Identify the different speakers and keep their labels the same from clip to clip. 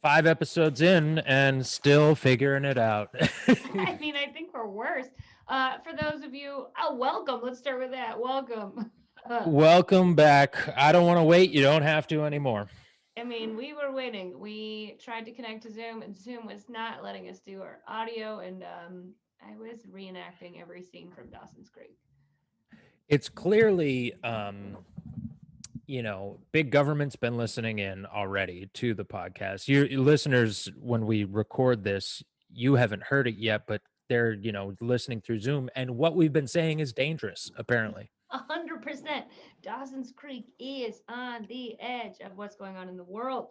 Speaker 1: 5 episodes in and still figuring it out.
Speaker 2: I mean, I think we're worse. For those of you, welcome. Let's start with that. Welcome.
Speaker 1: Welcome back. I don't want to wait. You don't have to anymore.
Speaker 2: I mean, we were waiting. We tried to connect to Zoom, and Zoom was not letting us do our audio. And I was reenacting every scene from Dawson's Creek.
Speaker 1: It's clearly, big government's been listening in already to the podcast. You listeners, when we record this, you haven't heard it yet, but they're, listening through Zoom. And what we've been saying is dangerous, apparently.
Speaker 2: 100%. Dawson's Creek is on the edge of what's going on in the world.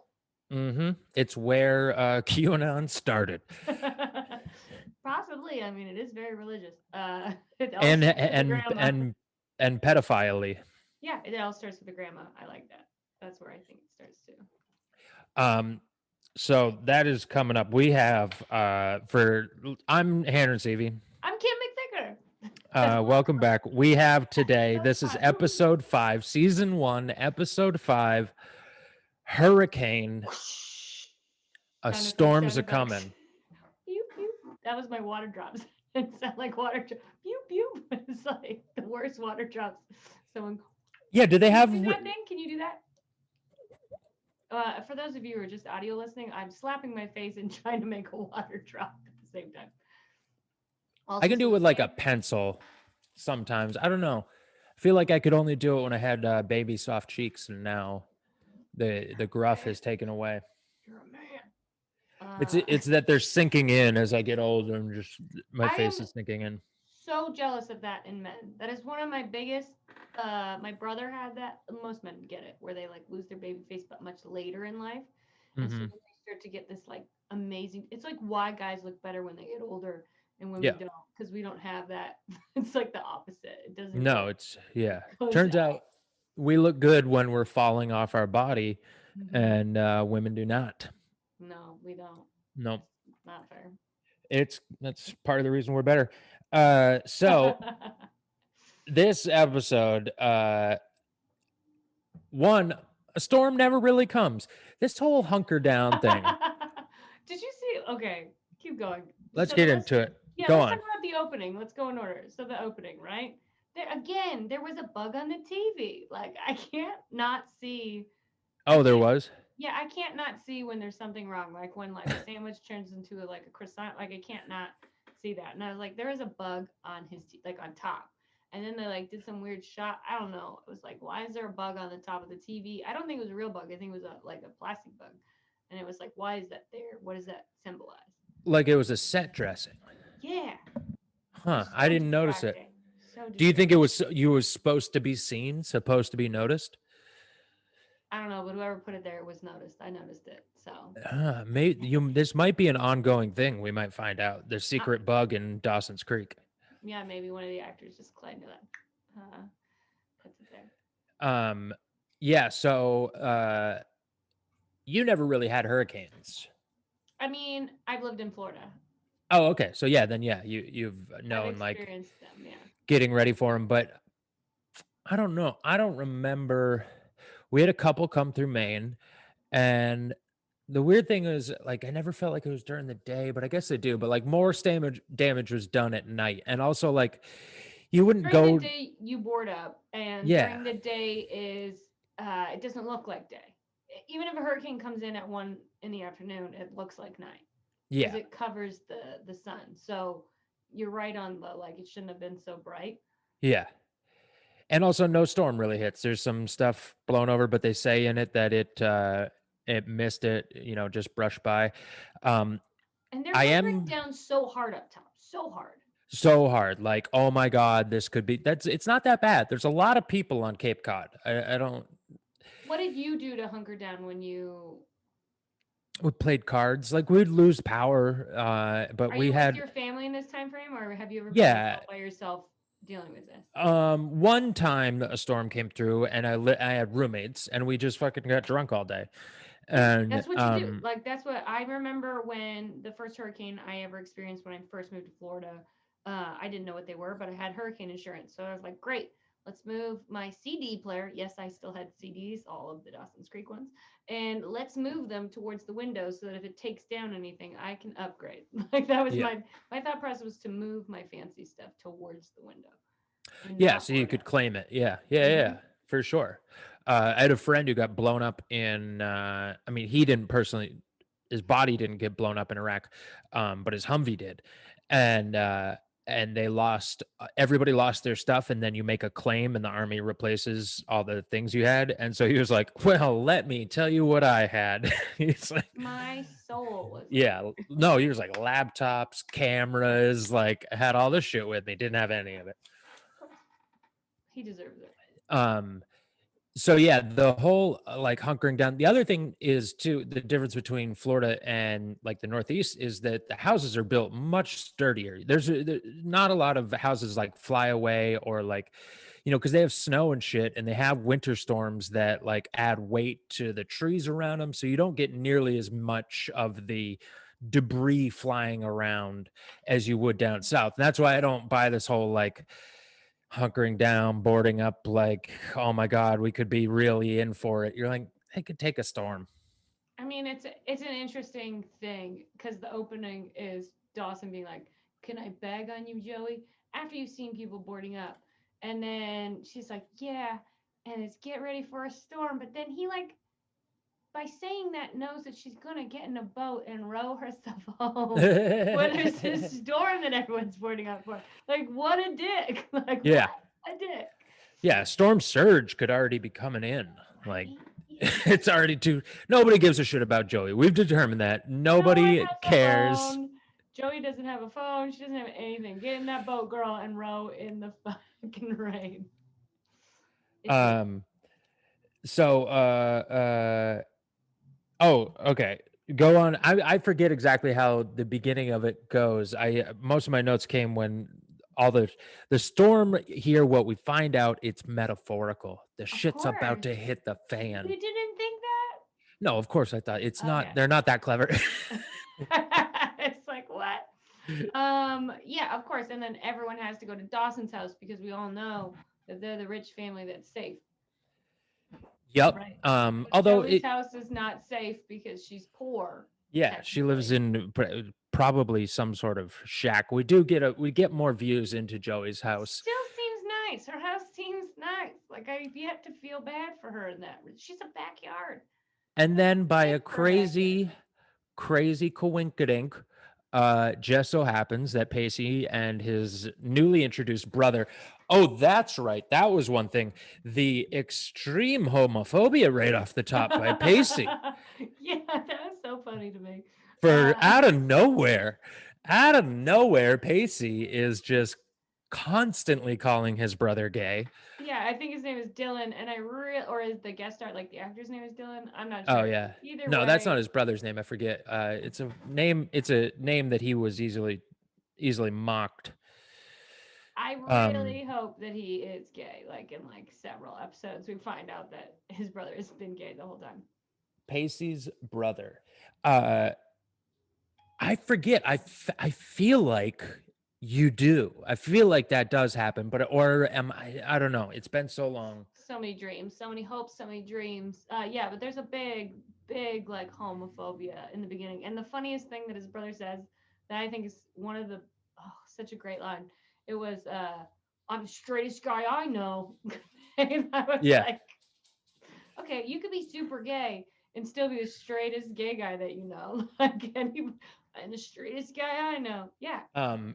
Speaker 1: It's where QAnon started.
Speaker 2: Possibly. I mean, it is very religious.
Speaker 1: And pedophilia.
Speaker 2: Yeah, it all starts with the grandma. I like that. That's where I think it starts too.
Speaker 1: So that is coming up. We have I'm Handren Seavey.
Speaker 2: I'm Kim McVicar.
Speaker 1: Welcome back. We have today, this is episode 5, season 1, episode 5, Hurricane. Storm's a coming.
Speaker 2: Pew, pew. That was my water drops. It sounded like water drops. Pew, pew. It's like the worst water drops. Someone.
Speaker 1: Yeah, do they have...
Speaker 2: that thing? Can you do that? For those of you who are just audio listening, I'm slapping my face and trying to make a water drop at the same time. Also,
Speaker 1: I can do it with like a pencil sometimes. I don't know. I feel like I could only do it when I had baby soft cheeks, and now the gruff has taken away.
Speaker 2: You're a man.
Speaker 1: It's that they're sinking in as I get older, and just my face is sinking in.
Speaker 2: So jealous of that in men. That is one of my biggest. My brother had that. Most men get it, where they like lose their baby face, but much later in life, and so they start to get this like amazing. It's like why guys look better when they get older and women don't, because we don't have that. It's like the opposite. It doesn't.
Speaker 1: No, turns out we look good when we're falling off our body, and women do not.
Speaker 2: No, we don't.
Speaker 1: No,
Speaker 2: not fair.
Speaker 1: That's part of the reason we're better. So this episode, one, a storm never really comes. This whole hunker down thing.
Speaker 2: Did you see? Okay, keep going.
Speaker 1: Let's get into it.
Speaker 2: Yeah, let's talk about the opening. Let's go in order. So the opening, right? There was a bug on the TV. Like I can't not see.
Speaker 1: Oh, there was?
Speaker 2: Yeah, I can't not see when there's something wrong. Like when like a sandwich turns into a croissant. Like I can't not see that. And I was like, there is a bug on his like on top. And then they like did some weird shot. I don't know. It was like, why is there a bug on the top of the TV? I don't think it was a real bug. I think it was a plastic bug. And it was like, why is that there? What does that symbolize?
Speaker 1: Like it was a set dressing.
Speaker 2: Yeah.
Speaker 1: Huh. So I didn't notice it. So do you think it was supposed to be seen, supposed to be noticed?
Speaker 2: I don't know, but whoever put it there was noticed. I noticed it. So
Speaker 1: maybe this might be an ongoing thing. We might find out the secret bug in Dawson's Creek.
Speaker 2: Yeah, maybe one of the actors just claimed that. Puts it there.
Speaker 1: Yeah. So you never really had hurricanes.
Speaker 2: I mean, I've lived in Florida.
Speaker 1: Oh, okay. So yeah, then you've known like
Speaker 2: them,
Speaker 1: getting ready for them, but I don't know. I don't remember. We had a couple come through Maine, and the weird thing is like I never felt like it was during the day, but I guess they do. But like more damage was done at night, and also like you wouldn't
Speaker 2: during
Speaker 1: go.
Speaker 2: The day you board up, and during the day is it doesn't look like day. Even if a hurricane comes in at 1 in the afternoon, it looks like night.
Speaker 1: Yeah,
Speaker 2: because it covers the sun. So you're right on the like it shouldn't have been so bright.
Speaker 1: Yeah. And also no storm really hits. There's some stuff blown over, but they say in it that it missed it, just brushed by.
Speaker 2: And they're bringing down so hard up top.
Speaker 1: So hard. Like, oh my God, this could be it's not that bad. There's a lot of people on Cape Cod. I don't.
Speaker 2: What did you do to hunker down when you
Speaker 1: we played cards? Like we'd lose power, but
Speaker 2: Are
Speaker 1: we
Speaker 2: you
Speaker 1: had
Speaker 2: with your family in this time frame, or have you ever been by yourself dealing with this?
Speaker 1: One time a storm came through, and I had roommates, and we just fucking got drunk all day. And
Speaker 2: that's what you do. Like that's what I remember when the first hurricane I ever experienced when I first moved to Florida. I didn't know what they were, but I had hurricane insurance, so I was like, great. Let's move my CD player. Yes, I still had CDs, all of the Dawson's Creek ones. And let's move them towards the window so that if it takes down anything, I can upgrade. Like that was
Speaker 1: Yeah.
Speaker 2: my thought process was to move my fancy stuff towards the window and
Speaker 1: Yeah,
Speaker 2: not
Speaker 1: so you
Speaker 2: board
Speaker 1: could
Speaker 2: up.
Speaker 1: claim it. Yeah, yeah,
Speaker 2: Hmm.
Speaker 1: yeah, for sure. I had a friend who got blown up in. I mean, he didn't personally. His body didn't get blown up in Iraq, but his Humvee did, and they lost. Everybody lost their stuff, and then you make a claim, and the army replaces all the things you had. And so he was like, "Well, let me tell you what I had." He's like,
Speaker 2: My soul was like,
Speaker 1: "Yeah, no." He was like, laptops, cameras, like had all this shit with me. Didn't have any of it.
Speaker 2: he deserves it.
Speaker 1: Um, So yeah, the whole like hunkering down. The other thing is too the difference between Florida and like the Northeast is that the houses are built much sturdier. Not a lot of houses like fly away or like, because they have snow and shit, and they have winter storms that like add weight to the trees around them. So you don't get nearly as much of the debris flying around as you would down south. And that's why I don't buy this whole like hunkering down, boarding up, like, oh my God, we could be really in for it. You're like, they could take a storm.
Speaker 2: I mean, it's an interesting thing because the opening is Dawson being like, "Can I beg on you, Joey?" After you've seen people boarding up, and then she's like, "Yeah," and it's get ready for a storm. But then he like by saying that knows that she's gonna get in a boat and row herself home when there's this storm that everyone's boarding up for. Like, what a dick! Like,
Speaker 1: Yeah.
Speaker 2: what a dick!
Speaker 1: Yeah. Storm surge could already be coming in. Like,
Speaker 2: Right? Yeah.
Speaker 1: it's already too, nobody gives a shit about Joey. We've determined that.
Speaker 2: No one
Speaker 1: Nobody
Speaker 2: has a
Speaker 1: cares.
Speaker 2: phone. Joey doesn't have a phone. She doesn't have anything. Get in that boat, girl, and row in the fucking rain. It's ridiculous.
Speaker 1: Um, so, oh, okay. Go on. I forget exactly how the beginning of it goes. Most of my notes came when all the storm here. What we find out, it's metaphorical. The
Speaker 2: Of
Speaker 1: shit's about
Speaker 2: course.
Speaker 1: to hit the fan.
Speaker 2: You didn't think
Speaker 1: No, of course I thought it's
Speaker 2: that?
Speaker 1: not. They're not that clever.
Speaker 2: Okay. It's like what? Yeah, of course. And then everyone has to go to Dawson's house because we all know that they're the rich family that's safe.
Speaker 1: Yep.
Speaker 2: Right. But
Speaker 1: Although
Speaker 2: Joey's
Speaker 1: it,
Speaker 2: house is not safe because she's poor,
Speaker 1: yeah, she lives
Speaker 2: technically.
Speaker 1: in probably some sort of shack. We get more views into Joey's house,
Speaker 2: Still seems nice. Her house seems nice. Like I've yet to feel bad for her in that. She's a backyard.
Speaker 1: and
Speaker 2: That's
Speaker 1: then by
Speaker 2: big
Speaker 1: a
Speaker 2: for a backyard.
Speaker 1: crazy coinkadink, just so happens that Pacey and his newly introduced brother. Oh, that's right. That was one thing. The extreme homophobia right off the top by Pacey
Speaker 2: Yeah, that was so funny to me.
Speaker 1: for
Speaker 2: Uh,
Speaker 1: out of nowhere. Out of nowhere, Pacey is just constantly calling his brother gay.
Speaker 2: yeah, I think his name is Dylan, and or is the guest star like the actor's name is Dylan? I'm not
Speaker 1: Oh
Speaker 2: sure.
Speaker 1: yeah.
Speaker 2: Either
Speaker 1: No, that's not
Speaker 2: way,
Speaker 1: his brother's name. I forget. It's a name. It's a name that he was easily mocked.
Speaker 2: I
Speaker 1: Um,
Speaker 2: really hope that he is gay. Like in like several episodes, we find out that his brother has been gay the whole time.
Speaker 1: Pacey's brother. Uh, I forget. I feel like you do. I feel like that does happen, but or am I? I don't know. It's been so long.
Speaker 2: So many dreams, so many hopes, so many dreams. Yeah, but there's a big like homophobia in the beginning. And the funniest thing that his brother says that I think is one of the such a great line. It was I'm the straightest guy I know. And I was
Speaker 1: Yeah.
Speaker 2: like, okay, you could be super gay and still be the straightest gay guy that you know. Like any and the straightest guy I know. Yeah.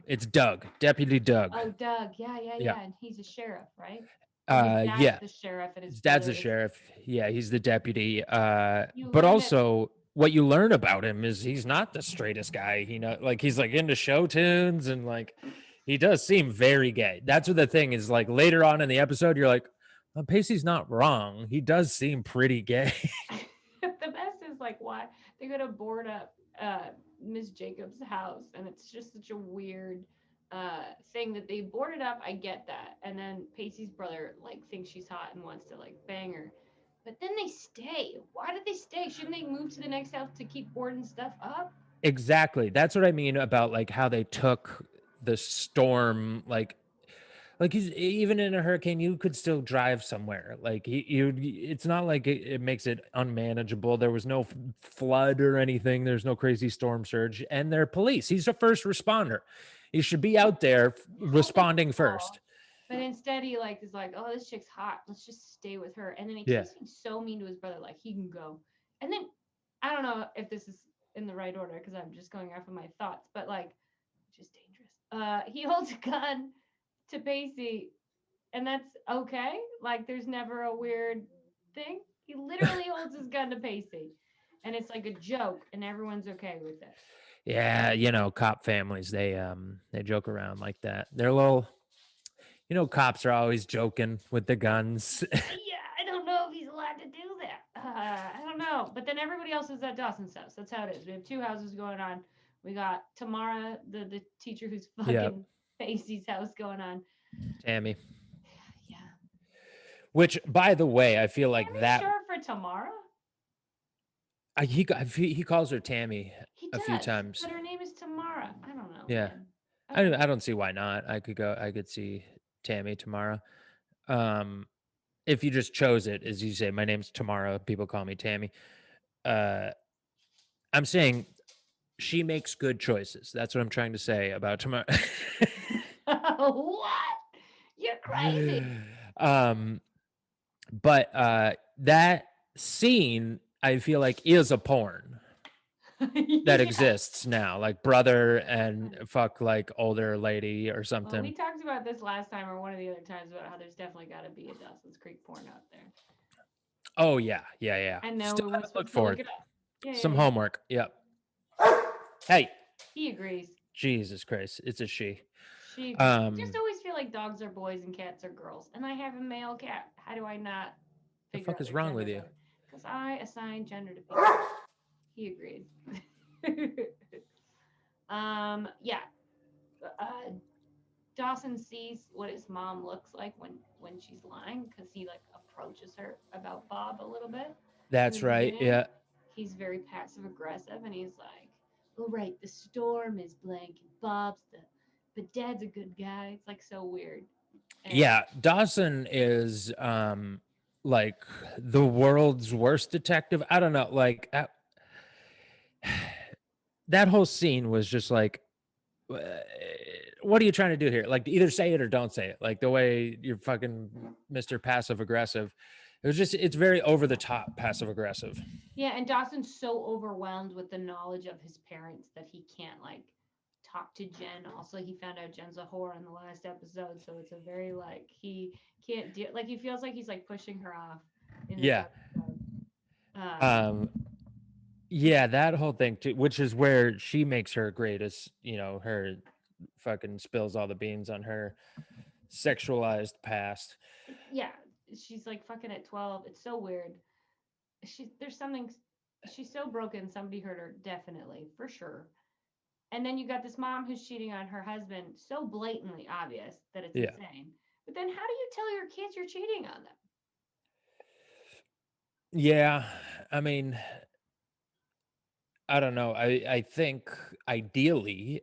Speaker 1: It's Doug, Deputy Doug.
Speaker 2: Oh, Doug. Yeah, yeah,
Speaker 1: Yeah.
Speaker 2: yeah. And he's a sheriff, right? Or his dad's
Speaker 1: Yeah.
Speaker 2: the sheriff and his
Speaker 1: His dad's
Speaker 2: brother
Speaker 1: a
Speaker 2: is.
Speaker 1: sheriff. Yeah, he's the deputy.
Speaker 2: You
Speaker 1: But
Speaker 2: learn that.
Speaker 1: also what you learn about him is he's not the straightest guy. Like he's like into show tunes and like he does seem very gay. That's what the thing is like later on in the episode, you're like, well, Pacey's not wrong. He does seem pretty gay.
Speaker 2: The best is like why they go to board up Miss Jacobs' house, and it's just such a weird thing that they boarded up. I get that, and then Pacey's brother like thinks she's hot and wants to like bang her, but then they stay. Why did they stay? Shouldn't they move to the next house to keep boarding stuff up?
Speaker 1: Exactly. That's what I mean about like how they took the storm Like he's even in a hurricane, you could still drive somewhere. Like it's not like it makes it unmanageable. There was no flood or anything. There's no crazy storm surge, and they're police. He's a first responder. He should be
Speaker 2: Yeah,
Speaker 1: out there responding
Speaker 2: helpful.
Speaker 1: first.
Speaker 2: But instead, he like is like, oh, this chick's hot. Let's just stay with her. And then he
Speaker 1: Yeah.
Speaker 2: keeps being so mean to his brother, like he can go. And then I don't know if this is in the right order because I'm just going off of my thoughts, but like, just dangerous. He holds a gun to Pacey, and that's okay. Like, there's never a weird thing. He literally holds his gun to Pacey, and it's like a joke, and everyone's okay with it.
Speaker 1: Yeah, cop families, they joke around like that. They're a little, cops are always joking with the guns.
Speaker 2: Yeah, I don't know if he's allowed to do that. I don't know. But then everybody else is at Dawson's house. That's how it is. We have two houses going on. We got Tamara, the teacher who's
Speaker 1: Yeah,
Speaker 2: fucking Pacey's house going on.
Speaker 1: Tammy.
Speaker 2: Yeah.
Speaker 1: Which, by the way, I feel like
Speaker 2: Tammy's
Speaker 1: that
Speaker 2: short for Tamara?
Speaker 1: he calls her Tammy
Speaker 2: He
Speaker 1: a few
Speaker 2: does.
Speaker 1: times.
Speaker 2: But her name is Tamara. I don't know,
Speaker 1: Yeah,
Speaker 2: man.
Speaker 1: I
Speaker 2: Okay.
Speaker 1: I don't see why not. I could see Tammy tomorrow. Um, if you just chose it, as you say, my name's Tamara. People call me Tammy. Uh, I'm saying she makes good choices. That's what I'm trying to say about Tamara.
Speaker 2: What? You're crazy.
Speaker 1: um, but that scene, I feel like, is a porn that
Speaker 2: Yeah.
Speaker 1: exists now, like brother and fuck like older lady or
Speaker 2: Well, we
Speaker 1: something.
Speaker 2: talked about this last time or one of the other times about how there's definitely got to be a Dawson's Creek porn out there.
Speaker 1: Oh yeah, yeah, yeah.
Speaker 2: And now
Speaker 1: Still
Speaker 2: we were
Speaker 1: haven't looked
Speaker 2: supposed to
Speaker 1: for
Speaker 2: look
Speaker 1: it.
Speaker 2: it up. Yeah, yeah,
Speaker 1: Some
Speaker 2: yeah.
Speaker 1: homework. Yep. Hey,
Speaker 2: He agrees.
Speaker 1: Jesus Christ, it's a she.
Speaker 2: She agrees. I just
Speaker 1: Um,
Speaker 2: always feel like dogs are boys and cats are girls. And I have a male cat. How do I not
Speaker 1: the
Speaker 2: figure
Speaker 1: fuck
Speaker 2: out
Speaker 1: is
Speaker 2: their
Speaker 1: wrong
Speaker 2: gender
Speaker 1: with you?
Speaker 2: better? Because I assign gender to people. He agrees. Yeah. Uh, Dawson sees what his mom looks like when she's lying because he like approaches her about Bob a little bit in the
Speaker 1: That's right.
Speaker 2: beginning.
Speaker 1: Yeah.
Speaker 2: He's very passive aggressive and he's like, "Oh right, the storm is blank and Bob's the, but Dad's a good guy." It's like so weird. And
Speaker 1: Yeah, Dawson is like the world's worst detective. I don't know, like that whole scene was just like uh, what are you trying to do here? Like either say it or don't say it. Like the way you're fucking Mr. Passive Aggressive. It's very over the top passive aggressive.
Speaker 2: yeah, and Dawson's so overwhelmed with the knowledge of his parents that he can't like talk to Jen. Also, he found out Jen's a whore in the last episode, so it's a very like he can't deal. Like he feels like he's like pushing her off in this
Speaker 1: Yeah.
Speaker 2: episode. Um,
Speaker 1: Um yeah, that whole thing too, which is where she makes her greatest, her fucking spills all the beans on her sexualized past.
Speaker 2: yeah, she's like fucking at 12. It's so weird. There's something. She's so broken. Somebody hurt her, definitely for sure. And then you got this mom who's cheating on her husband, so blatantly obvious that it's
Speaker 1: Yeah.
Speaker 2: insane. But then how do you tell your kids you're cheating on them?
Speaker 1: Yeah. I mean, I don't know. I think ideally,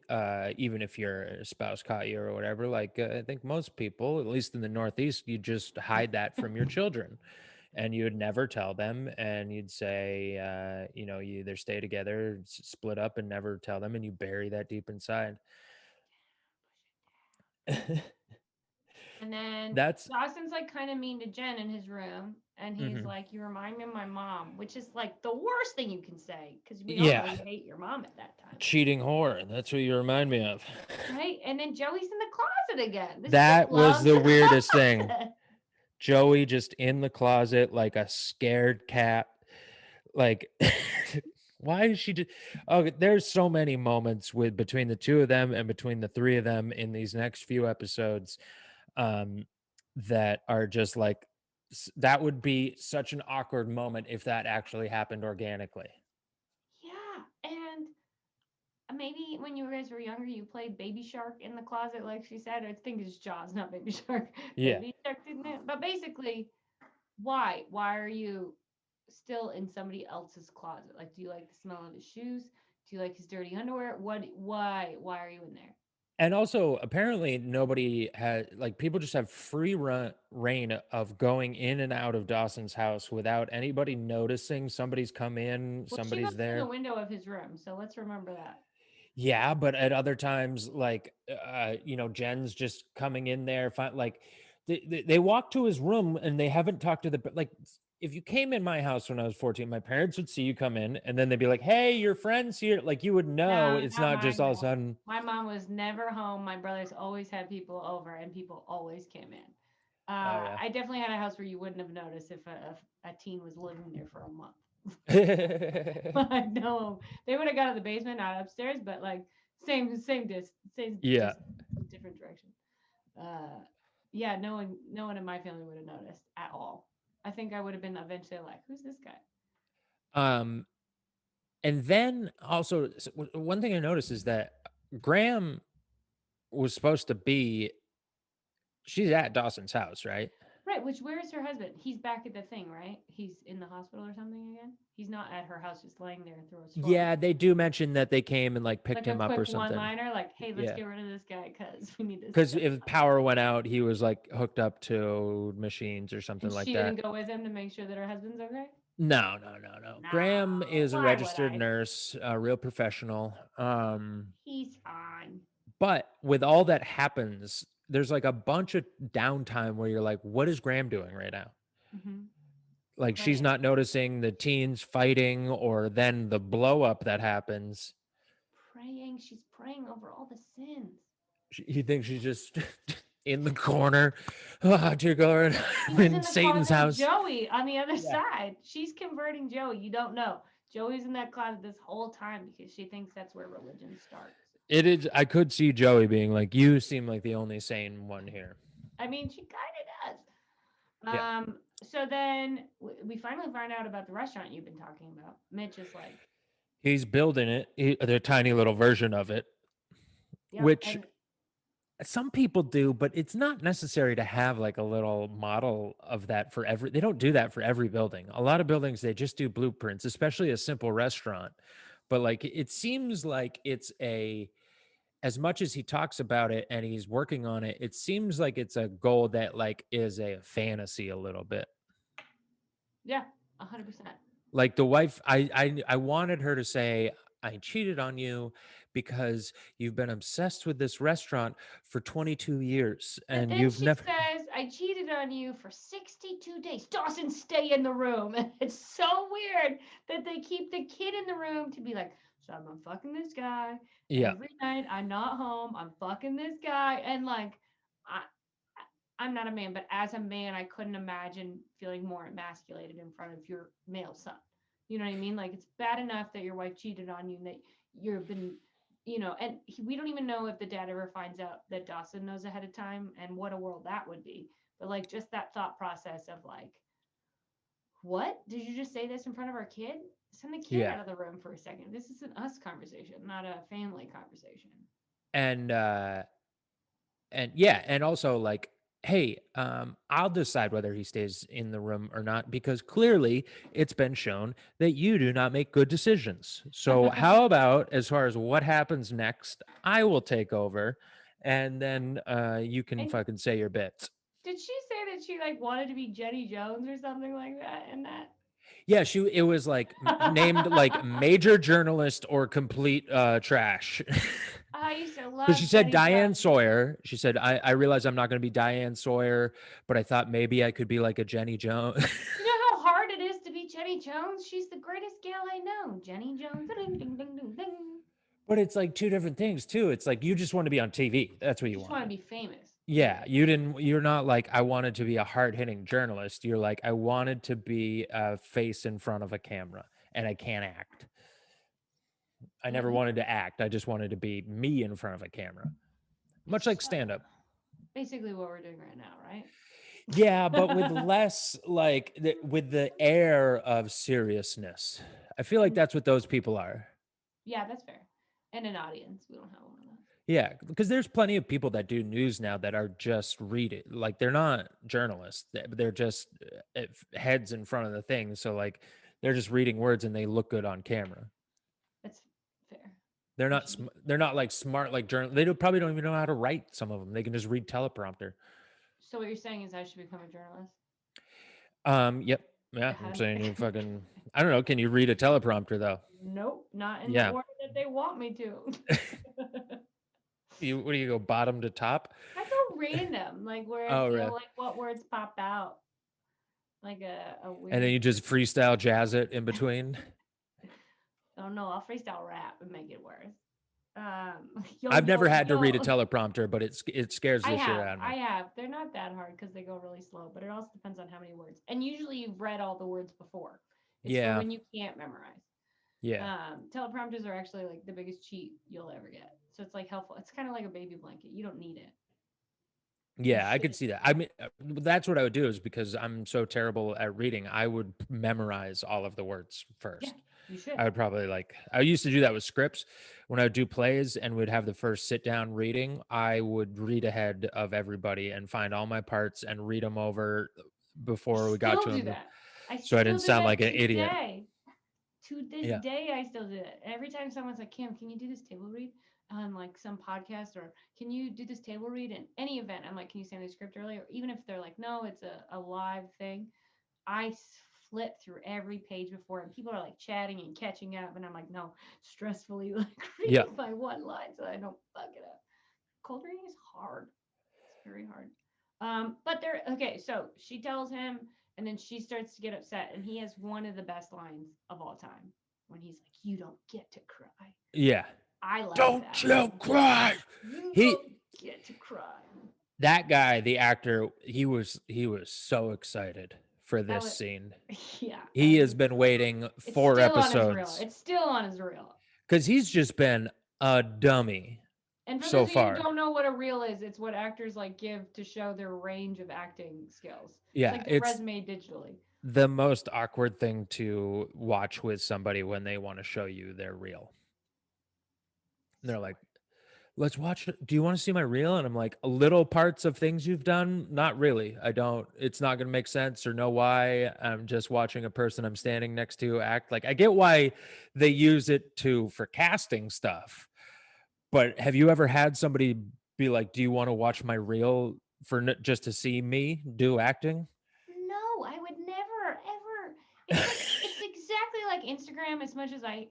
Speaker 1: even if your spouse caught you or whatever, like I think most people, at least in the Northeast, you just hide that from your children, and you would never tell them, and you'd say, you either stay together, split up, and never tell them, and you bury that deep inside.
Speaker 2: And then
Speaker 1: That's
Speaker 2: Dawson's like kind of mean to Jen in his room. And he's
Speaker 1: mhm.
Speaker 2: like, "You remind me of my mom," which is like the worst thing you can say because we all know
Speaker 1: Yeah,
Speaker 2: you hate your mom at that time.
Speaker 1: cheating whore. That's what you remind me of.
Speaker 2: Right. And then Joey's in the closet again. This chick
Speaker 1: That was
Speaker 2: loves
Speaker 1: the
Speaker 2: the
Speaker 1: weirdest thing.
Speaker 2: closet.
Speaker 1: Joey just in the closet like a scared cat. Like, why is she just? Oh, there's so many moments with between the two of them and between the three of them in these next few episodes, um, that are just like that would be such an awkward moment if that actually happened organically.
Speaker 2: Yeah. And maybe when you guys were younger, you played Baby Shark in the closet, like she said. I think it's Jaws, not Baby Shark.
Speaker 1: Yeah.
Speaker 2: Baby Shark didn't it? But basically, why? Why are you still in somebody else's closet? Like, do you like the smell of his shoes? Do you like his dirty underwear? What? Why? Why are you in there?
Speaker 1: And also, apparently, nobody had like people just have free reign of going in and out of Dawson's house without anybody noticing. Somebody's come in,
Speaker 2: Well, she goes
Speaker 1: somebody's
Speaker 2: through the
Speaker 1: there.
Speaker 2: window of his room, so let's remember that.
Speaker 1: Yeah, but at other times, like Jen's just coming in there, like they walk to his room and they haven't talked to the like. If you came in my house when I was 14, my parents would see you come in and then they'd be like, "Hey, your friend's here." Like you would know
Speaker 2: No,
Speaker 1: it's
Speaker 2: not
Speaker 1: not just
Speaker 2: mine
Speaker 1: all of a
Speaker 2: though.
Speaker 1: sudden.
Speaker 2: My mom was never home. My brothers always had people over, and people always came in.
Speaker 1: Oh yeah.
Speaker 2: I definitely had a house where you wouldn't have noticed if a teen was living there for a month. Like no, they would have gone to the basement, not upstairs, but like same
Speaker 1: Yeah.
Speaker 2: just different direction. Uh, yeah, no one in my family would have noticed at all. I think I would have been eventually like, who's this guy?
Speaker 1: Um, and then also one thing I noticed is that Graham was supposed to be she's at Dawson's house, right?
Speaker 2: Right, which where is her husband? He's back at the thing, right? He's in the hospital or something again. He's not at her house, just laying there through a storm.
Speaker 1: Yeah, they do mention that they came and like picked
Speaker 2: Like a
Speaker 1: him up or
Speaker 2: quick
Speaker 1: something.
Speaker 2: one-liner, like, "Hey, let's
Speaker 1: Yeah.
Speaker 2: get rid of this guy because we need to
Speaker 1: Because
Speaker 2: step."
Speaker 1: if power went out, he was like hooked up to machines or
Speaker 2: And
Speaker 1: something like
Speaker 2: she
Speaker 1: that.
Speaker 2: didn't go with him to make sure that her husband's okay.
Speaker 1: No, no, no, no. Graham
Speaker 2: No,
Speaker 1: is a
Speaker 2: why would
Speaker 1: registered
Speaker 2: I?
Speaker 1: nurse, a real professional.
Speaker 2: He's fine.
Speaker 1: But with all that happens, there's like a bunch of downtime where you're like, what is Graham doing right now?
Speaker 2: Hmm.
Speaker 1: Like she's
Speaker 2: Praying,
Speaker 1: not noticing the teens fighting or then the blow up that happens.
Speaker 2: praying. She's praying over all the sins.
Speaker 1: He thinks she's just in the corner. Oh, dear God,
Speaker 2: She
Speaker 1: I'm
Speaker 2: was
Speaker 1: in
Speaker 2: in the
Speaker 1: Satan's
Speaker 2: closet with
Speaker 1: house.
Speaker 2: Joey on the other
Speaker 1: Yeah.
Speaker 2: side. She's converting Joey. You don't know. Joey's in that closet this whole time because she thinks that's where religion starts.
Speaker 1: It is. I could see Joey being like, "You seem like the only sane one here."
Speaker 2: I mean, she kind of does.
Speaker 1: Yeah,
Speaker 2: So then we finally find out about the restaurant you've been talking about. Mitch is like,
Speaker 1: he's building it. Their tiny little version of it,
Speaker 2: yep.
Speaker 1: which
Speaker 2: And
Speaker 1: some people do, but it's not necessary to have like a little model of that for every. They don't do that for every building. A lot of buildings they just do blueprints, especially a simple restaurant. But like it seems like it's a as much as he talks about it and he's working on it, it seems like it's a goal that like is a fantasy a little bit.
Speaker 2: yeah, 100%.
Speaker 1: Like the wife, I wanted her to say, "I cheated on you because you've been obsessed with this restaurant for 22 years
Speaker 2: But
Speaker 1: and
Speaker 2: then
Speaker 1: you've
Speaker 2: she
Speaker 1: never."
Speaker 2: says, I cheated on you for 62 days. Dawson, stay in the room. And it's so weird that they keep the kid in the room to be like, so I'm fucking this guy.
Speaker 1: Yeah.
Speaker 2: Every night I'm not home. I'm fucking this guy. And like, I, I'm not a man, but as a man, I couldn't imagine feeling more emasculated in front of your male son. You know what I mean? Like, it's bad enough that your wife cheated on you and that you've been, and we don't even know if the dad ever finds out that Dawson knows ahead of time and what a world that would be. But like, just that thought process of like, what? Did you just say this in front of our kid? Send the kid
Speaker 1: Yeah.
Speaker 2: out of the room for a second. This is an us conversation, not a family conversation.
Speaker 1: And yeah, and also like, hey, I'll decide whether he stays in the room or not because clearly it's been shown that you do not make good decisions. So how about as far as what happens next, I will take over and then you can
Speaker 2: And
Speaker 1: fucking say your bits.
Speaker 2: did she say that she like wanted to be Jenny Jones or something like that in that?
Speaker 1: Yeah, it was like named like major journalist or complete trash.
Speaker 2: I used to
Speaker 1: Because she
Speaker 2: love
Speaker 1: said
Speaker 2: Jenny
Speaker 1: Diane
Speaker 2: Jones.
Speaker 1: Sawyer. She said, I realize I'm not going to be Diane Sawyer, but I thought maybe I could be like a Jenny Jones.
Speaker 2: You know how hard it is to be Jenny Jones? She's the greatest gal I know. Jenny Jones. Ding, ding, ding, ding, ding.
Speaker 1: But it's like two different things too. It's like you just want to be on TV. That's what
Speaker 2: You
Speaker 1: you
Speaker 2: just want to
Speaker 1: wanted.
Speaker 2: be famous.
Speaker 1: Yeah, you're not like I wanted to be a hard-hitting journalist. You're like I wanted to be a face in front of a camera and I can't act. I never
Speaker 2: Mm-hmm.
Speaker 1: wanted to act. I just wanted to be me in front of a camera. Much
Speaker 2: It's
Speaker 1: like stand up.
Speaker 2: basically what we're doing right now, right?
Speaker 1: Yeah, but with less like with the air of seriousness. I feel like
Speaker 2: And
Speaker 1: that's what those people are.
Speaker 2: yeah, that's fair. And an audience. We don't have one of those.
Speaker 1: Yeah, because there's plenty of people that do news now that are just read it. Like they're not journalists. They're just heads in front of the thing. So like they're just reading words and they look good on camera.
Speaker 2: That's fair. And she,
Speaker 1: They're not like smart like journal. Probably don't even know how to write. Some of them they can just read teleprompter.
Speaker 2: so what you're saying is I should become a journalist?
Speaker 1: Yep, yeah. I'm
Speaker 2: How-
Speaker 1: saying you fucking. I don't know. Can you read a teleprompter though?
Speaker 2: Nope, not in the
Speaker 1: Yeah.
Speaker 2: order that they want me to.
Speaker 1: What do you go bottom to top?
Speaker 2: I go random, like where I
Speaker 1: Oh,
Speaker 2: feel
Speaker 1: really?
Speaker 2: like what words pop out, like a
Speaker 1: And then
Speaker 2: weird.
Speaker 1: you just freestyle jazz it in between.
Speaker 2: Oh no, I'll freestyle rap and make it worse. Yo
Speaker 1: I've never
Speaker 2: yo
Speaker 1: had to read a
Speaker 2: yo.
Speaker 1: teleprompter, but it scares
Speaker 2: I
Speaker 1: the shit
Speaker 2: have,
Speaker 1: out of me.
Speaker 2: I have. They're not that hard because they go really slow, but it also depends on how many words. And usually you've read all the words before. It's for
Speaker 1: Yeah,
Speaker 2: when you can't memorize.
Speaker 1: yeah,
Speaker 2: Teleprompters are actually like the biggest cheat you'll ever get. So it's like helpful. It's kind of like a baby blanket. You don't need it. You
Speaker 1: yeah. I could
Speaker 2: should.
Speaker 1: see that. I mean, that's what I would do is because I'm so terrible at reading. I would memorize all of the words
Speaker 2: Yeah,
Speaker 1: first.
Speaker 2: you should.
Speaker 1: I would probably like. I used to do that with scripts when I would do plays and we'd have the first sit down reading. I would read ahead of everybody and find all my parts and read them over
Speaker 2: I
Speaker 1: before we got
Speaker 2: still
Speaker 1: to
Speaker 2: do
Speaker 1: them,
Speaker 2: that. I
Speaker 1: so I
Speaker 2: still
Speaker 1: didn't
Speaker 2: do
Speaker 1: sound
Speaker 2: that
Speaker 1: like an idiot.
Speaker 2: today. To this
Speaker 1: Yeah,
Speaker 2: day, I still do it. Every time someone's like, Kim, can you do this table read on like some podcast, or can you do this table read in any event? I'm like, can you send me the script early? Or even if they're like, no, it's a live thing, I flip through every page before, and people are like chatting and catching up, and I'm like, no, stressfully like
Speaker 1: yeah.
Speaker 2: reading my one line so I don't fuck it up. Cold reading is hard. It's very hard. But they're okay. So she tells him, and then she starts to get upset, and he has one of the best lines of all time when he's like, "You don't get to cry."
Speaker 1: Yeah.
Speaker 2: I like
Speaker 1: Don't
Speaker 2: that
Speaker 1: you
Speaker 2: line.
Speaker 1: cry.
Speaker 2: You
Speaker 1: He
Speaker 2: don't get to cry.
Speaker 1: that guy, the actor, he was so excited for
Speaker 2: That
Speaker 1: this
Speaker 2: was,
Speaker 1: scene.
Speaker 2: yeah, that
Speaker 1: He
Speaker 2: was
Speaker 1: has
Speaker 2: his.
Speaker 1: been waiting
Speaker 2: It's
Speaker 1: 4
Speaker 2: still on his reel.
Speaker 1: episodes
Speaker 2: It's still on his reel.
Speaker 1: because he's just been a dummy
Speaker 2: And for
Speaker 1: so
Speaker 2: those of you who
Speaker 1: far.
Speaker 2: don't know what a reel is, it's what actors like give to show their range of acting skills. It's
Speaker 1: Yeah,
Speaker 2: like their
Speaker 1: it's
Speaker 2: resume digitally.
Speaker 1: the most awkward thing to watch with somebody when they want to show you their reel. And they're
Speaker 2: So
Speaker 1: like, let's watch it. Do you want to see my reel? And I'm like, little parts of things you've done? Not really. I don't. It's not going to make sense or know why. I'm just watching a person I'm standing next to act. Like, I get why they use it for casting stuff. But have you ever had somebody be like, do you want to watch my reel just to see me do acting?
Speaker 2: no, I would never ever. It's like it's exactly like Instagram as much as I've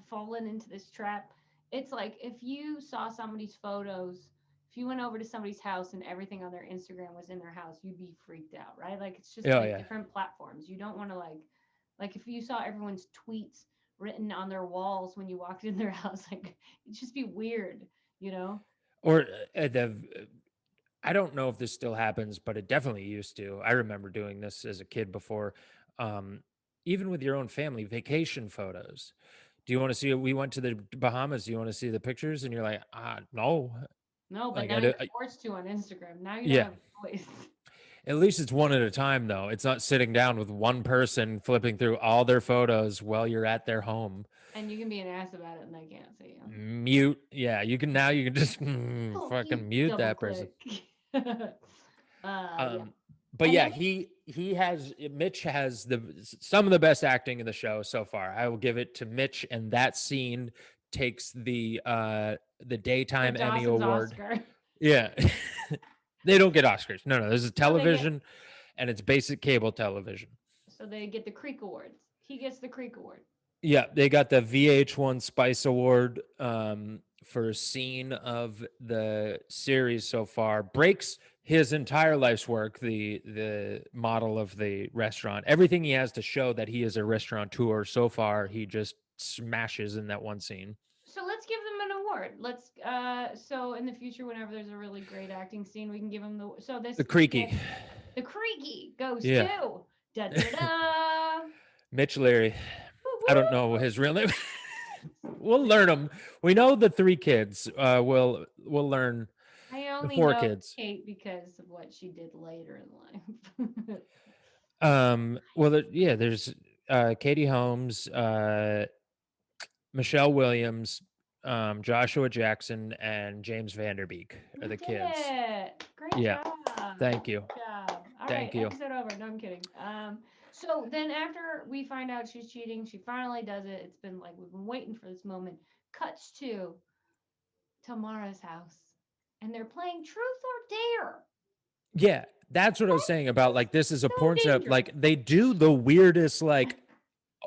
Speaker 2: fallen into this trap. It's like if you saw somebody's photos, if you went over to somebody's house and everything on their Instagram was in their house, you'd be freaked out, right? Like it's just
Speaker 1: Oh,
Speaker 2: like
Speaker 1: yeah.
Speaker 2: different platforms. You don't want to like if you saw everyone's tweets written on their walls when you walked in their house, like it'd just be weird, you know?
Speaker 1: Or I don't know if this still happens, but it definitely used to. I remember doing this as a kid before. Um, Even with your own family, vacation photos. Do you want to see? We went to the Bahamas. Do you want to see the pictures? And you're like, no.
Speaker 2: No, but
Speaker 1: Like,
Speaker 2: now you're forced to on Instagram. Now you don't
Speaker 1: yeah.
Speaker 2: have a choice.
Speaker 1: At least it's one at a time, though. It's not sitting down with one person flipping through all their photos while you're at their home.
Speaker 2: And you can be an ass about it and they can't see you.
Speaker 1: Mute. Yeah, you can now. You can just
Speaker 2: Oh, you
Speaker 1: fucking mute
Speaker 2: double
Speaker 1: that person.
Speaker 2: click. Yeah.
Speaker 1: But
Speaker 2: And
Speaker 1: yeah,
Speaker 2: then
Speaker 1: he has Mitch has some of the best acting in the show so far. I will give it to Mitch, and that scene takes the
Speaker 2: the
Speaker 1: daytime Emmy
Speaker 2: Dawson's
Speaker 1: award.
Speaker 2: Oscar.
Speaker 1: Yeah. They don't get Oscars. No, this is
Speaker 2: No, they get
Speaker 1: television and it's basic cable television.
Speaker 2: so they get the Creek Awards. He gets the Creek Award.
Speaker 1: Yeah, they got the VH1 Spice Award for a scene of the series so far. Breaks his entire life's work, the model of the restaurant. Everything he has to show that he is a restaurateur so far, he just smashes in that one scene.
Speaker 2: So let's give them an award. Let's so in the future, whenever there's a really great acting scene, we can give them the so
Speaker 1: The
Speaker 2: this
Speaker 1: Creaky.
Speaker 2: next the Creaky goes
Speaker 1: Yeah.
Speaker 2: to da da da.
Speaker 1: Mitch Leary. I don't know his real name. We'll learn them. We know the 3 kids. We'll learn
Speaker 2: I
Speaker 1: the
Speaker 2: only
Speaker 1: 4
Speaker 2: know
Speaker 1: kids.
Speaker 2: Kate because of what she did later in life.
Speaker 1: Well, yeah, there's Katie Holmes, Michelle Williams, Joshua Jackson, and James Vanderbeek are
Speaker 2: You
Speaker 1: the
Speaker 2: did
Speaker 1: kids.
Speaker 2: it. Great
Speaker 1: Yeah.
Speaker 2: job.
Speaker 1: Thank you.
Speaker 2: Good job. All right,
Speaker 1: Thank you.
Speaker 2: episode over. No, I'm kidding. So then after we find out she's cheating, she finally does it. It's been like we've been waiting for this moment. Cuts to Tamara's house, and they're playing Truth or Dare.
Speaker 1: Yeah, that's what I was saying about
Speaker 2: That's
Speaker 1: like this is a
Speaker 2: so
Speaker 1: porn set.
Speaker 2: dangerous.
Speaker 1: Like they do the weirdest, like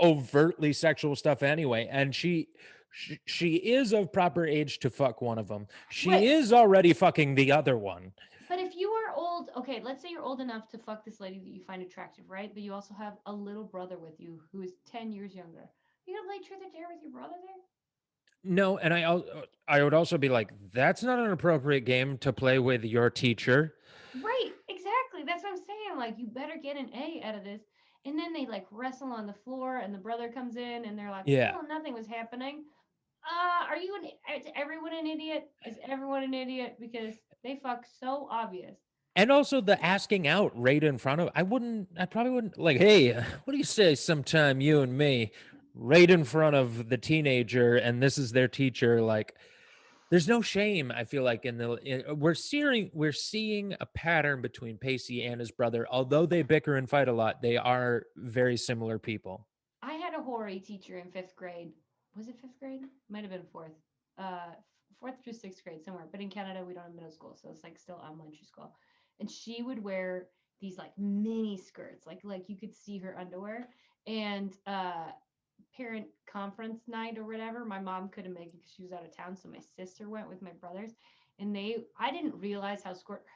Speaker 1: overtly sexual stuff anyway, and she is of proper age to fuck one of them. She
Speaker 2: Right.
Speaker 1: is already fucking the other one.
Speaker 2: But if you are old, okay, let's say you're old enough to fuck this lady that you find attractive, right? But you also have a little brother with you who is 10 years younger. You gonna play Truth or Dare with your brother there?
Speaker 1: No, and I would also be like, that's not an appropriate game to play with your teacher.
Speaker 2: Right, exactly. That's what I'm saying. Like, you better get an A out of this. And then they like wrestle on the floor, and the brother comes in, and they're like,
Speaker 1: Yeah.
Speaker 2: "Oh, nothing was happening." Are you is everyone an idiot? Is everyone an idiot because they fuck so obvious?
Speaker 1: And also the asking out right in front of I probably wouldn't like, hey, what do you say sometime you and me right in front of the teenager and this is their teacher like there's no shame I feel like we're seeing a pattern between Pacey and his brother. Although they bicker and fight a lot, they are very similar people.
Speaker 2: I had a horary teacher in fifth grade. Was it fifth grade? Might have been fourth. Uh, Fourth through sixth grade somewhere. But in Canada, we don't have middle school, so it's like still elementary school. And she would wear these like mini skirts, like you could see her underwear. And parent conference night or whatever, my mom couldn't make it because she was out of town, so my sister went with my brothers. And I didn't realize how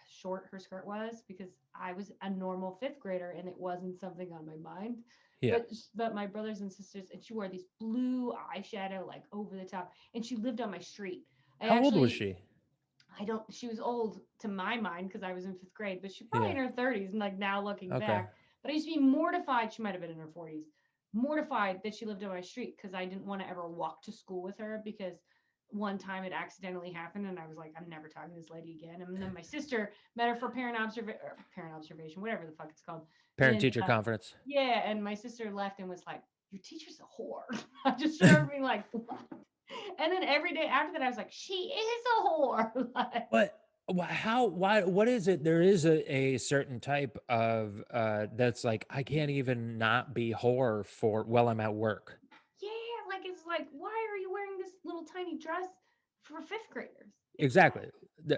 Speaker 2: short her skirt was because I was a normal fifth grader and it wasn't something on my mind.
Speaker 1: Yeah.
Speaker 2: But my brothers and sisters, and she wore these blue eyeshadow like over the top, and she lived on my street. I
Speaker 1: How old was
Speaker 2: actually
Speaker 1: she?
Speaker 2: I don't she was old to my mind because I was in fifth grade, but she's probably
Speaker 1: Yeah.
Speaker 2: in her 30s and like now looking
Speaker 1: Okay.
Speaker 2: back. But I used to be mortified, she might have been in her 40s, mortified that she lived on my street because I didn't want to ever walk to school with her because one time it accidentally happened and I was like, I'm never talking to this lady again. And then my sister met her for parent observation, whatever the fuck it's called.
Speaker 1: Parent
Speaker 2: And
Speaker 1: teacher conference.
Speaker 2: yeah, and my sister left and was like, "Your teacher's a whore." I just remember being like, "What?" And then every day after that, I was like, "She is a whore." Like,
Speaker 1: What? How? Why? What is it? There is a certain type of that's like I can't even not be whore for while I'm at work.
Speaker 2: yeah, like it's like, why are you wearing this little tiny dress for fifth graders? It's
Speaker 1: Exactly.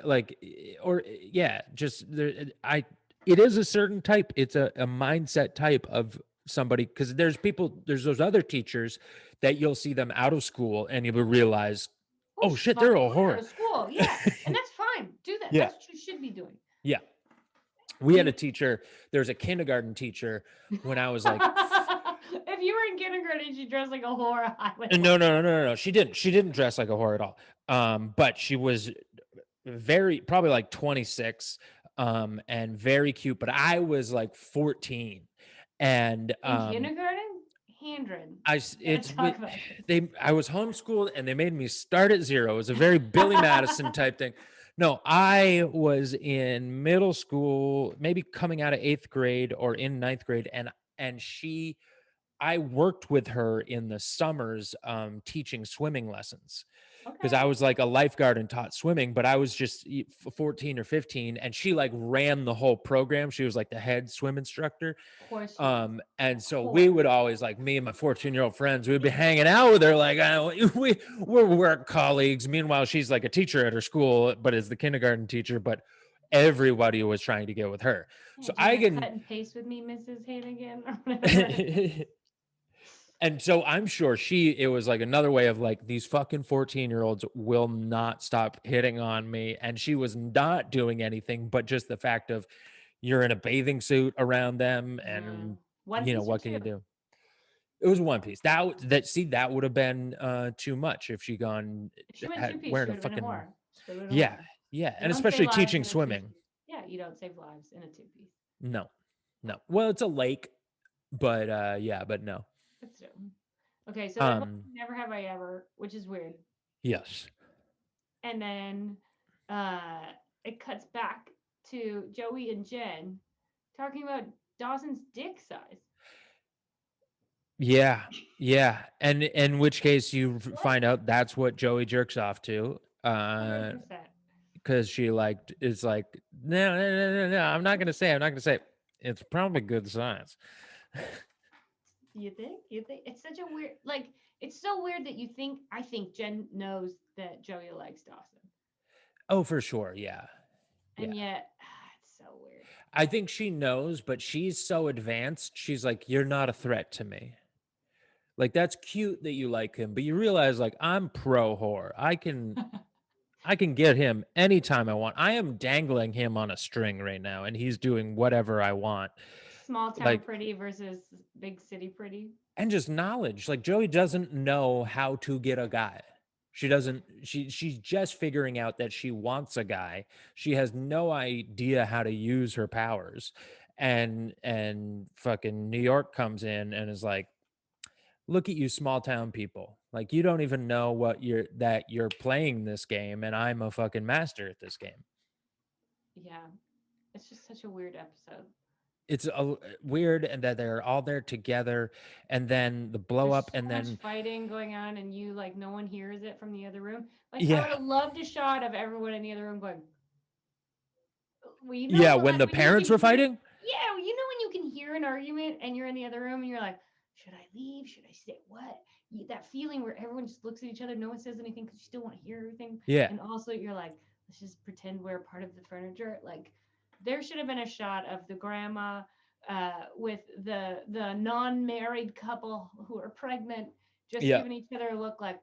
Speaker 1: Like yeah, just there. It is a certain type. It's a mindset type of somebody because there's those other teachers that you'll see them out of school and you will realize,
Speaker 2: oh,
Speaker 1: oh
Speaker 2: she's
Speaker 1: shit, they're
Speaker 2: fucking
Speaker 1: a
Speaker 2: right out
Speaker 1: whore.
Speaker 2: of school. Yeah, and that's fine. Do that.
Speaker 1: Yeah.
Speaker 2: That's what you should be doing.
Speaker 1: Yeah.
Speaker 2: I
Speaker 1: We had a
Speaker 2: mean,
Speaker 1: teacher. There was a kindergarten teacher when I was like
Speaker 2: if you were in kindergarten and she dressed like a whore, I would
Speaker 1: no,
Speaker 2: laugh.
Speaker 1: no, no, no, no, no. She didn't dress like a whore at all. But she was very probably like 26, and very cute. But I was like 14, and
Speaker 2: In kindergarten, Handren. Gotta
Speaker 1: it's
Speaker 2: talk about this.
Speaker 1: I was homeschooled and they made me start at zero. It was a very Billy Madison type thing. No, I was in middle school, maybe coming out of eighth grade or in ninth grade, and I worked with her in the summers, teaching swimming lessons because
Speaker 2: Okay.
Speaker 1: I was like a lifeguard and taught swimming, but I was just 14 or 15, and she like ran the whole program. She was like the head swim instructor.
Speaker 2: Of course she was.
Speaker 1: And
Speaker 2: Of
Speaker 1: so we
Speaker 2: course.
Speaker 1: would always like me and my 14-year-old friends, we'd be hanging out with her like we're work colleagues. Meanwhile, she's like a teacher at her school, but is the kindergarten teacher, but everybody was trying to get with her.
Speaker 2: Yeah,
Speaker 1: So
Speaker 2: do you
Speaker 1: I
Speaker 2: want to
Speaker 1: can
Speaker 2: cut and paste with me, Mrs. Hannigan, or whatever?
Speaker 1: and so I'm sure it was like another way of like these fucking 14-year-olds will not stop hitting on me. And she was not doing anything, but just the fact of you're in a bathing suit around them and
Speaker 2: One piece or
Speaker 1: what can
Speaker 2: two?
Speaker 1: you do? It was one piece. That would have been too much if she gone
Speaker 2: If she went two
Speaker 1: had
Speaker 2: piece, she
Speaker 1: wearing a
Speaker 2: would have been a
Speaker 1: fucking
Speaker 2: whore. She would have been a
Speaker 1: yeah,
Speaker 2: whore.
Speaker 1: yeah.
Speaker 2: You
Speaker 1: And
Speaker 2: don't save
Speaker 1: especially
Speaker 2: lives
Speaker 1: teaching
Speaker 2: in a two
Speaker 1: swimming.
Speaker 2: piece. Yeah, you don't save lives in a two piece.
Speaker 1: No. No. Well, it's a lake, but yeah, but no.
Speaker 2: That's true. Okay, so they're both
Speaker 1: Um
Speaker 2: never have I ever, which is weird.
Speaker 1: yes.
Speaker 2: And then uh it cuts back to Joey and Jen talking about Dawson's dick size.
Speaker 1: Yeah, yeah, and in which case you
Speaker 2: What?
Speaker 1: find out that's what Joey jerks off to,
Speaker 2: 100%.
Speaker 1: because she like is like, no, no, no, no, no, I'm not gonna say, it's probably good science.
Speaker 2: You think? You think it's such a weird like It's so weird that I think Jen knows that Joey likes Dawson.
Speaker 1: Oh, for sure. Yeah.
Speaker 2: And
Speaker 1: Yeah.
Speaker 2: yet, it's so weird.
Speaker 1: I think she knows, but she's so advanced. She's like, you're not a threat to me. Like, that's cute that you like him, but you realize, like, I'm pro whore. I can get him anytime I want. I am dangling him on a string right now, and he's doing whatever I want.
Speaker 2: Small town
Speaker 1: Like,
Speaker 2: pretty versus big city pretty.
Speaker 1: and just knowledge. Like, Joey doesn't know how to get a guy. She doesn't, she's just figuring out that she wants a guy. She has no idea how to use her powers. And fucking New York comes in and is like, look at you small town people. Like, you don't even know what you're playing this game, and I'm a fucking master at this game.
Speaker 2: Yeah. It's just such a weird episode.
Speaker 1: It's weird, and that they're all there together, and then the blow
Speaker 2: There's
Speaker 1: up,
Speaker 2: so
Speaker 1: and
Speaker 2: much
Speaker 1: then
Speaker 2: fighting going on, and you like no one hears it from the other room. Like I would
Speaker 1: yeah,
Speaker 2: have loved a shot of everyone in the other room going, well, you know,
Speaker 1: yeah,
Speaker 2: when,
Speaker 1: when
Speaker 2: like
Speaker 1: the
Speaker 2: when you
Speaker 1: parents
Speaker 2: can
Speaker 1: were
Speaker 2: hear,
Speaker 1: fighting,
Speaker 2: yeah, well, you know when you can hear an argument and you're in the other room and you're like, should I leave? Should I stay? What? That feeling where everyone just looks at each other, no one says anything because you still want to hear everything,
Speaker 1: yeah,
Speaker 2: and also you're like, let's just pretend we're part of the furniture. Like, there should have been a shot of the grandma with the non-married couple who are pregnant, just
Speaker 1: yeah,
Speaker 2: giving each other a look like,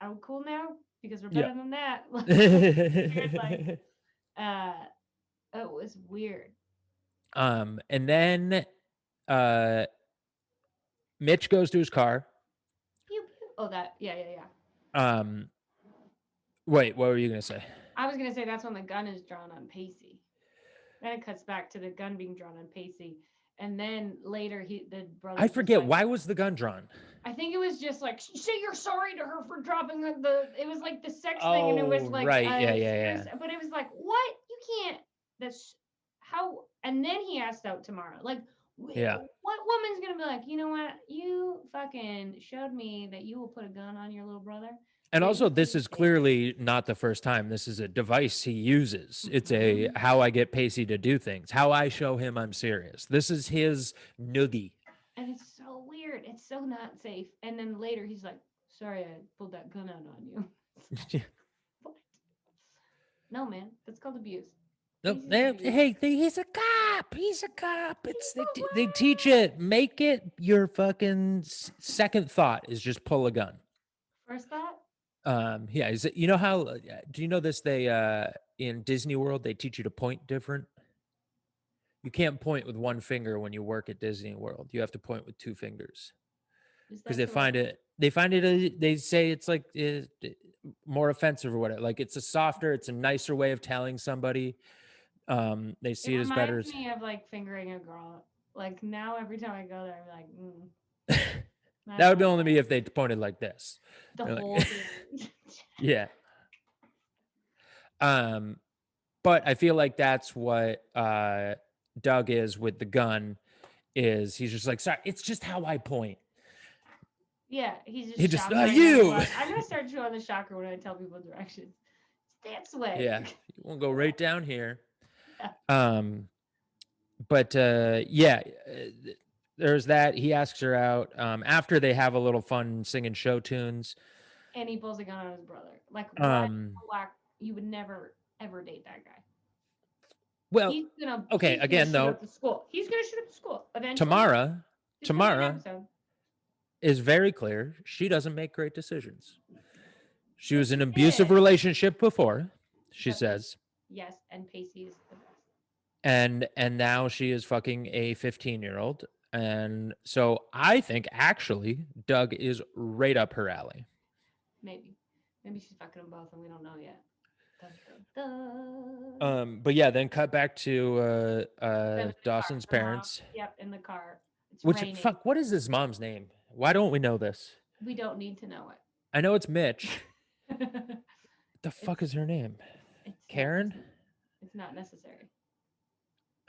Speaker 2: are we cool now? Because we're
Speaker 1: yeah.
Speaker 2: better than that. Weird, like, uh, it was weird.
Speaker 1: And then uh Mitch goes to his car.
Speaker 2: Pew, pew. Oh, that. Yeah, yeah, yeah.
Speaker 1: Um, wait, what were you gonna say?
Speaker 2: I was gonna say that's when the gun is drawn on Pacey. Then it cuts back to the gun being drawn on Pacey, and then later the
Speaker 1: I
Speaker 2: brother's just
Speaker 1: forget,
Speaker 2: like,
Speaker 1: why was the gun drawn?
Speaker 2: I think it was just like, say you're sorry to her for dropping the. It was like the sex thing, and it was
Speaker 1: Oh,
Speaker 2: like
Speaker 1: right, yeah, yeah,
Speaker 2: serious,
Speaker 1: yeah,
Speaker 2: but it was like, what? You can't. That's how. And then he asked out tomorrow, like.
Speaker 1: yeah.
Speaker 2: What woman's gonna be like, you know what? You fucking showed me that you will put a gun on your little brother.
Speaker 1: And
Speaker 2: Get
Speaker 1: also,
Speaker 2: you
Speaker 1: this
Speaker 2: some
Speaker 1: is
Speaker 2: stairs.
Speaker 1: clearly not the first time. This is a device he uses. It's a
Speaker 2: Mhm.
Speaker 1: how I get Pacey to do things, how I show him I'm serious. This is his noogie.
Speaker 2: And it's so weird. It's so not safe. And then later he's like, sorry, I pulled that gun out on you. What? No, man. That's called abuse.
Speaker 1: Nope.
Speaker 2: Casey's abused.
Speaker 1: He's a cop. He's a cop.
Speaker 2: He's
Speaker 1: It's
Speaker 2: a
Speaker 1: they teach
Speaker 2: what?
Speaker 1: it. Make it your fucking second thought is just pull a gun.
Speaker 2: First thought?
Speaker 1: Yeah. Is it, you know how? Do you know this? They in Disney World they teach you to point different. You can't point with one finger when you work at Disney World. You have to point with two fingers
Speaker 2: Is
Speaker 1: because
Speaker 2: that correct?
Speaker 1: they find it. They say it's like more offensive or whatever. Like it's a softer, it's a nicer way of telling somebody. They
Speaker 2: It
Speaker 1: see it as better.
Speaker 2: reminds me of like fingering a girl. Like now, every time I go there, I'm like,
Speaker 1: That
Speaker 2: that's
Speaker 1: would be
Speaker 2: not
Speaker 1: only me
Speaker 2: right.
Speaker 1: if they pointed like this.
Speaker 2: The
Speaker 1: They're
Speaker 2: whole
Speaker 1: like,
Speaker 2: thing.
Speaker 1: yeah. Um, but I feel like that's what Doug is with the gun. Is he's just like, sorry, it's just how I point.
Speaker 2: Yeah, he's
Speaker 1: He
Speaker 2: just
Speaker 1: just
Speaker 2: shockering
Speaker 1: you.
Speaker 2: everyone. I'm gonna start you on the shocker when I tell people directions. It's this way.
Speaker 1: Yeah, you won't go right down here.
Speaker 2: Yeah.
Speaker 1: Um, but yeah, there's that. He asks her out after they have a little fun singing show tunes.
Speaker 2: And he pulls a gun on his brother. Like, what?
Speaker 1: Um,
Speaker 2: You would never ever date that guy.
Speaker 1: well,
Speaker 2: He's gonna
Speaker 1: okay,
Speaker 2: he's gonna
Speaker 1: again
Speaker 2: shoot
Speaker 1: though,
Speaker 2: up the school. He's gonna shoot up the school eventually.
Speaker 1: Tamara,
Speaker 2: Just make an
Speaker 1: Tamara
Speaker 2: episode.
Speaker 1: is very clear. She doesn't make great decisions. She
Speaker 2: But
Speaker 1: was in
Speaker 2: she
Speaker 1: an abusive
Speaker 2: did.
Speaker 1: relationship before, she
Speaker 2: But Pace,
Speaker 1: says,
Speaker 2: yes, and Pacey is the best.
Speaker 1: and now she is fucking a 15-year-old. And so I think actually Doug is right up her alley.
Speaker 2: Maybe. Maybe she's fucking them both and we don't know yet. Dun, dun, dun.
Speaker 1: But yeah, then cut back to
Speaker 2: Them in the car.
Speaker 1: Dawson's
Speaker 2: The mom.
Speaker 1: parents.
Speaker 2: Yep, in the car. It's
Speaker 1: Which
Speaker 2: raining.
Speaker 1: fuck, what is this mom's name? Why don't we know this?
Speaker 2: We don't need to know
Speaker 1: I know it's Mitch.
Speaker 2: it.
Speaker 1: What the fuck
Speaker 2: it's
Speaker 1: is her name?
Speaker 2: it's
Speaker 1: Karen?
Speaker 2: it's not necessary.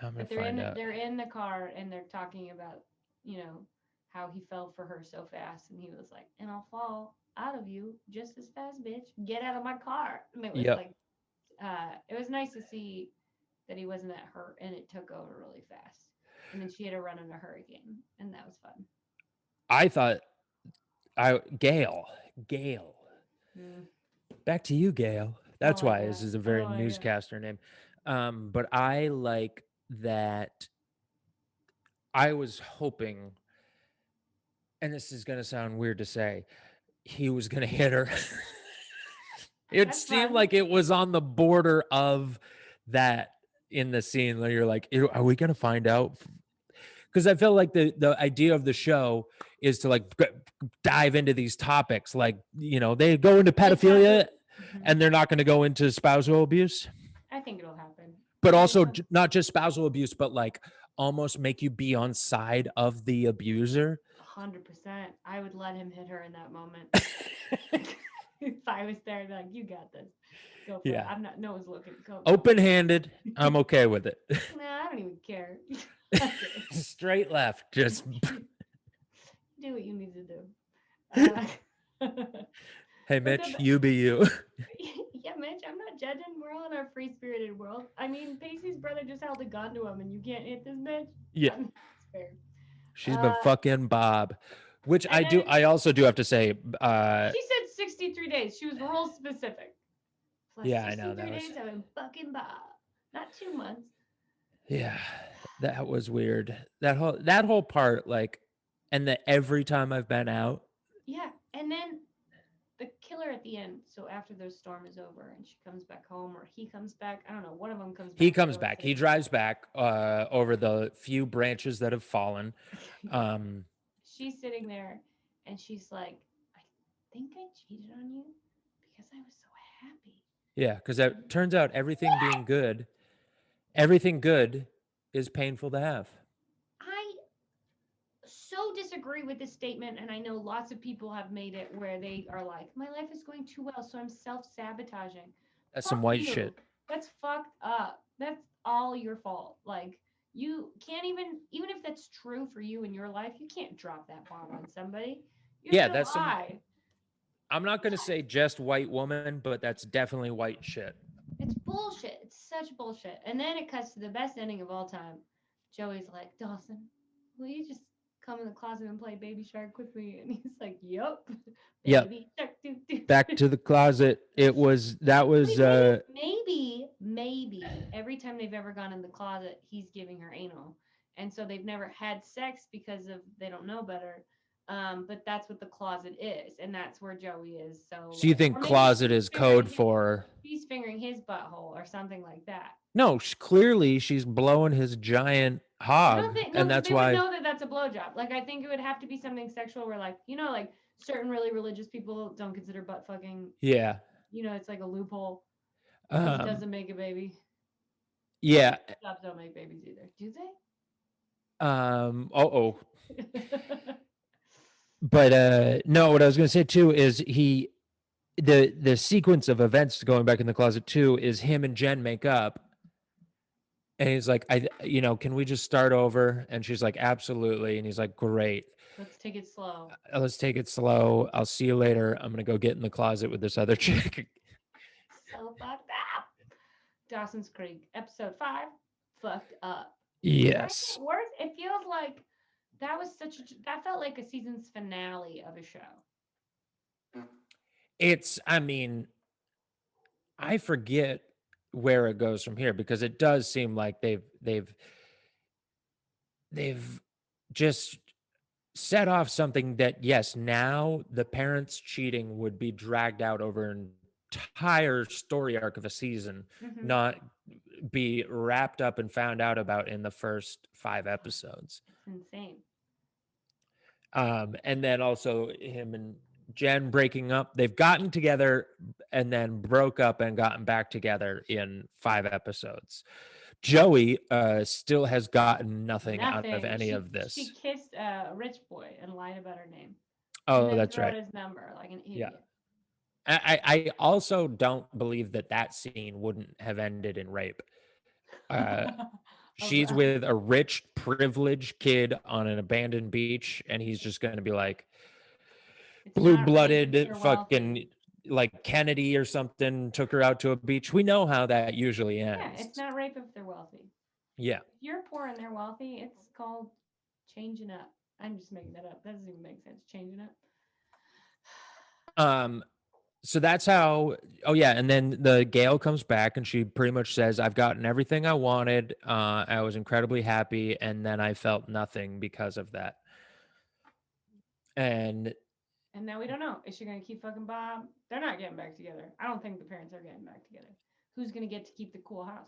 Speaker 1: I'm gonna
Speaker 2: But they're
Speaker 1: find
Speaker 2: in
Speaker 1: out.
Speaker 2: they're in the car and they're talking about, you know, how he fell for her so fast and he was like, and I'll fall out of you just as fast, bitch. Get out of my car. And it was
Speaker 1: Yep.
Speaker 2: like it was nice to see that he wasn't that hurt and it took over really fast. And then she had to run in a hurricane and that was fun.
Speaker 1: I thought Gail.
Speaker 2: Mm.
Speaker 1: Back to you, Gail.
Speaker 2: I
Speaker 1: That's
Speaker 2: like
Speaker 1: why this
Speaker 2: that.
Speaker 1: is a
Speaker 2: I
Speaker 1: very
Speaker 2: like it.
Speaker 1: newscaster name. But I like that. I was hoping, and this is gonna sound weird to say, he was gonna hit her. It
Speaker 2: That's
Speaker 1: seemed
Speaker 2: fun.
Speaker 1: like it was on the border of that in the scene where you're like, are we gonna find out? Because I feel like the idea of the show is to like dive into these topics, like they go into
Speaker 2: They talk it.
Speaker 1: pedophilia,
Speaker 2: Mhm.
Speaker 1: and they're not going to go into spousal abuse,
Speaker 2: I think it'll happen.
Speaker 1: but
Speaker 2: I think
Speaker 1: also
Speaker 2: so.
Speaker 1: not just spousal abuse, but like almost make you be on side of the abuser.
Speaker 2: 100%. I would let him hit her in that moment. If I was there, I'd be like, you got this. Go for it.
Speaker 1: Yeah,
Speaker 2: I'm not, no one's looking. Go.
Speaker 1: open-handed. I'm okay with it.
Speaker 2: Nah, I don't even care. Okay.
Speaker 1: Straight left, just
Speaker 2: Do what you need to do. Uh,
Speaker 1: hey,
Speaker 2: but
Speaker 1: Mitch, you be you.
Speaker 2: yeah, Mitch, I'm not judging. We're all in our free spirited world. I mean, Pacey's brother just held a gun to him, and you can't hit this bitch.
Speaker 1: Yeah,
Speaker 2: It's fair.
Speaker 1: she's been
Speaker 2: Uh,
Speaker 1: fucking Bob, which
Speaker 2: and then
Speaker 1: I also do have to say,
Speaker 2: she said 63 days. She was real specific. Plus
Speaker 1: yeah, I know
Speaker 2: 63
Speaker 1: that was,
Speaker 2: days, I've been fucking Bob. Not 2 months.
Speaker 1: yeah, that was weird. That whole part, like, and that every time I've been out,
Speaker 2: Yeah. And then the killer at the end. So after the storm is over and she comes back home, or he comes back, I don't know. One of them comes
Speaker 1: he
Speaker 2: back to
Speaker 1: comes
Speaker 2: go
Speaker 1: back.
Speaker 2: save
Speaker 1: He
Speaker 2: her.
Speaker 1: drives back over the few branches that have fallen. Um,
Speaker 2: She's sitting there and she's like, I think I cheated on you because I was so happy.
Speaker 1: yeah, because it turns out everything good is painful to have.
Speaker 2: I so disagree with this statement, and I know lots of people have made it where they are like, my life is going too well, so I'm self-sabotaging.
Speaker 1: That's some
Speaker 2: Fuck
Speaker 1: white
Speaker 2: you.
Speaker 1: shit.
Speaker 2: That's fucked up. That's all your fault. Like, you can't even if that's true for you in your life, you can't drop that bomb on somebody. You're
Speaker 1: Yeah,
Speaker 2: gonna
Speaker 1: that's some.
Speaker 2: lie.
Speaker 1: I'm not gonna say just white woman, but that's definitely white shit.
Speaker 2: It's bullshit. It's such bullshit. And then it cuts to the best ending of all time. Joey's like, Dawson, will you just come in the closet and play Baby Shark with me? And he's like, Yup.
Speaker 1: Yep.
Speaker 2: Baby Shark. Doo, doo,
Speaker 1: Back
Speaker 2: doo.
Speaker 1: to the closet. That was
Speaker 2: Wait, maybe every time they've ever gone in the closet, he's giving her anal. And so they've never had sex because of they don't know better. But that's what the closet is, and that's where Joey is. So
Speaker 1: so you
Speaker 2: like,
Speaker 1: think
Speaker 2: or maybe
Speaker 1: closet is code for
Speaker 2: she's fingering his butthole or something like that.
Speaker 1: no, clearly she's blowing his giant
Speaker 2: I don't
Speaker 1: hog,
Speaker 2: think no,
Speaker 1: and
Speaker 2: because
Speaker 1: that's
Speaker 2: they would
Speaker 1: why.
Speaker 2: know that that's a blowjob. Like I think it would have to be something sexual, where like like certain really religious people don't consider butt fucking.
Speaker 1: Yeah.
Speaker 2: It's like a loophole because it
Speaker 1: Um.
Speaker 2: doesn't make a baby.
Speaker 1: Yeah.
Speaker 2: Jobs don't make babies either, do
Speaker 1: Oh.
Speaker 2: they?
Speaker 1: But no, what I was gonna say too is the sequence of events going back in the closet too is him and Jen make up, and he's like, can we just start over? And she's like, absolutely. And he's like, great.
Speaker 2: Let's take it slow.
Speaker 1: Let's take it slow. I'll see you later. I'm gonna go get in the closet with this other chick.
Speaker 2: So fucked up. Dawson's Creek, episode 5, fucked up. Why is
Speaker 1: Yes.
Speaker 2: it worse? It feels like that felt like a season's finale of a show.
Speaker 1: I mean, I forget where it goes from here because it does seem like they've just set off something that yes, now the parents cheating would be dragged out over an entire story arc of a season,
Speaker 2: Mm-hmm.
Speaker 1: not be wrapped up and found out about in the first 5 episodes.
Speaker 2: It's insane.
Speaker 1: And then also him and Jen breaking up. They've gotten together and then broke up and gotten back together in 5 episodes. Joey still has gotten nothing out of
Speaker 2: Nothing.
Speaker 1: any
Speaker 2: She
Speaker 1: of
Speaker 2: she
Speaker 1: this.
Speaker 2: kissed a rich boy and lied about her name, and
Speaker 1: Oh,
Speaker 2: then
Speaker 1: that's
Speaker 2: threw out
Speaker 1: right.
Speaker 2: his number like an
Speaker 1: Yeah.
Speaker 2: idiot.
Speaker 1: I also don't believe that scene wouldn't have ended in rape. Uh,
Speaker 2: Of
Speaker 1: she's with a rich, privileged kid on an abandoned beach, and he's just going to be like
Speaker 2: it's not rape if
Speaker 1: blue-blooded,
Speaker 2: they're
Speaker 1: fucking
Speaker 2: wealthy.
Speaker 1: like Kennedy or something. Took her out to a beach. We know how that usually
Speaker 2: Yeah, it's
Speaker 1: ends.
Speaker 2: not rape if they're wealthy.
Speaker 1: Yeah.
Speaker 2: If you're poor and they're wealthy, it's called changing up. I'm just making that up. That doesn't even make sense. Changing up.
Speaker 1: Um, so that's how. Oh yeah, and then the Gail comes back and she pretty much says, "I've gotten everything I wanted. I was incredibly happy, and then I felt nothing because of that." And
Speaker 2: And now we don't know. Is she gonna keep fucking Bob? They're not getting back together. I don't think the parents are getting back together. Who's gonna get to keep the cool house?